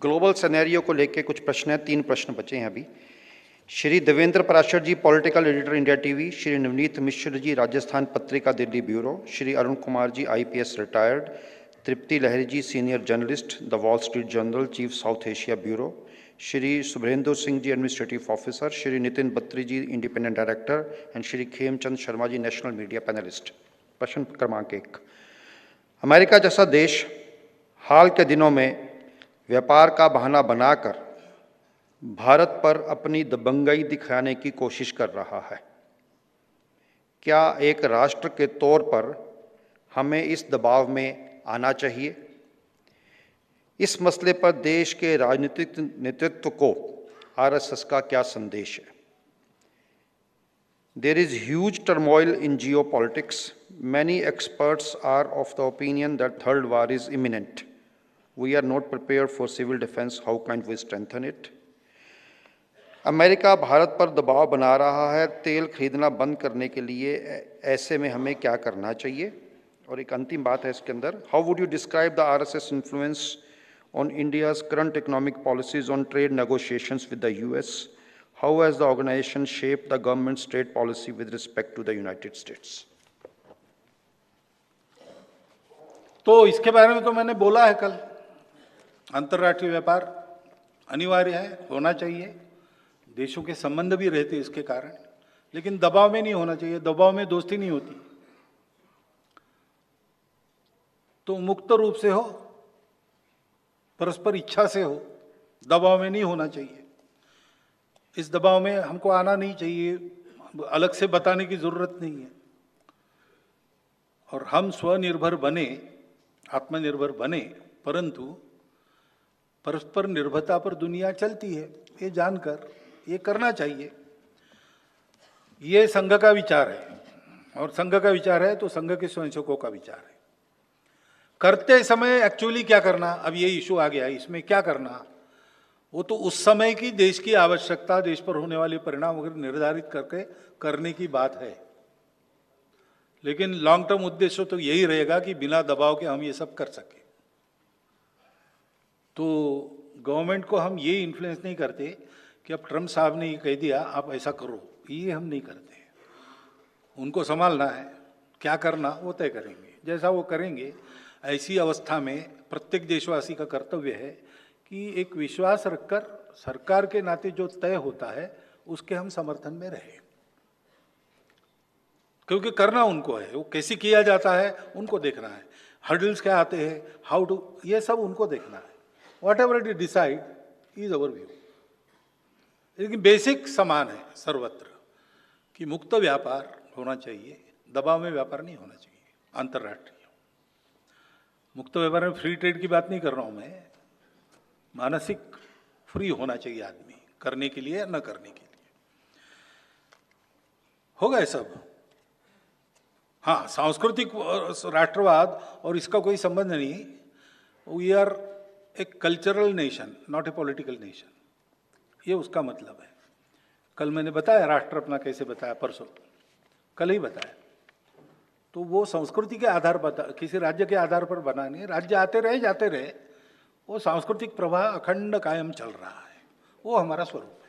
Global scenario को लेके कुछ प्रश्न हैं, 3 प्रश्न बचे हैं अभी। Shri Devendra Parashar ji, political editor India TV. Shri Navneet Mishra ji, Rajasthan Patrika Delhi bureau. Shri Arun Kumar ji, IPS retired. Tripti Lahiri ji, senior journalist, the Wall Street Journal, chief South Asia bureau. Shri Shubhrendra Singh ji, administrative officer. Shri Nitin Batri ji, independent director. And Shri Khemchand Sharma ji, national media panelist. प्रश्न क्रमांक 1, अमेरिका जैसा देश हाल के दिनों में व्यापार का बहाना बनाकर भारत पर अपनी दबंगई दिखाने की कोशिश कर रहा है। क्या एक राष्ट्र के तौर पर हमें इस दबाव में आना चाहिए? इस मसले पर देश के राजनीतिक नेतृत्व को आरएसएस का क्या संदेश है? There is huge turmoil in geopolitics. Many experts are of the opinion that third war is imminent. We are not prepared for civil defense. How can we strengthen it? America Bharat पर दबाव बना रहा है तेल खरीदना बंद करने के लिए। ऐसे में हमें क्या करना चाहिए? और एक अंतिम बात है इसके अंदर, how would you describe the RSS influence on India's current economic policies on trade negotiations with the US? How has the organization shaped the government's trade policy with respect to the United States? तो इसके बारे में तो मैंने बोला है कल। अंतर्राष्ट्रीय व्यापार अनिवार्य है, होना चाहिए। देशों के संबंध भी रहते इसके कारण, लेकिन दबाव में नहीं होना चाहिए। दबाव में दोस्ती नहीं होती। तो मुक्त रूप से हो, परस्पर इच्छा से हो, दबाव में नहीं होना चाहिए। इस दबाव में हमको आना नहीं चाहिए, अलग से बताने की जरूरत नहीं है। और हम स्वनिर्भर बने, आत्मनिर्भर बने, परंतु परस्पर निर्भरता पर दुनिया चलती है, ये जानकर ये करना चाहिए। ये संघ का विचार है, और संघ का विचार है तो संघ के स्वयंसेवकों का विचार है। करते समय एक्चुअली क्या करना, अब ये इशू आ गया, इसमें क्या करना, वो तो उस समय की देश की आवश्यकता, देश पर होने वाले परिणाम वगैरह निर्धारित करके करने की बात है। लेकिन लॉन्ग टर्म उद्देश्य तो यही रहेगा कि बिना दबाव के हम ये सब कर सके। तो गवर्नमेंट को हम ये इन्फ्लुएंस नहीं करते कि अब ट्रम्प साहब ने ये कह दिया आप ऐसा करो, ये हम नहीं करते। उनको संभालना है, क्या करना वो तय करेंगे। जैसा वो करेंगे, ऐसी अवस्था में प्रत्येक देशवासी का कर्तव्य है कि एक विश्वास रखकर सरकार के नाते जो तय होता है उसके हम समर्थन में रहें, क्योंकि करना उनको है। वो कैसे किया जाता है उनको देखना है, हर्डल्स क्या आते हैं, हाउ टू, ये सब उनको देखना है। What ever it decide is our view. लेकिन बेसिक समान है सर्वत्र कि मुक्त व्यापार होना चाहिए, दबाव में व्यापार नहीं होना चाहिए। अंतर्राष्ट्रीय मुक्त व्यापार में फ्री ट्रेड की बात नहीं कर रहा हूं मैं, मानसिक फ्री होना चाहिए आदमी, करने के लिए न करने के लिए। होगा ये सब। हाँ, सांस्कृतिक राष्ट्रवाद और इसका कोई संबंध नहीं। We are a cultural nation, not a political nation, ये उसका मतलब है। कल मैंने बताया राष्ट्र अपना कैसे बताया, परसों कल ही बताया। तो वो संस्कृति के आधार पर, किसी राज्य के आधार पर बना नहीं। राज्य आते रहे जाते रहे, वो सांस्कृतिक प्रवाह अखंड कायम चल रहा है, वो हमारा स्वरूप है।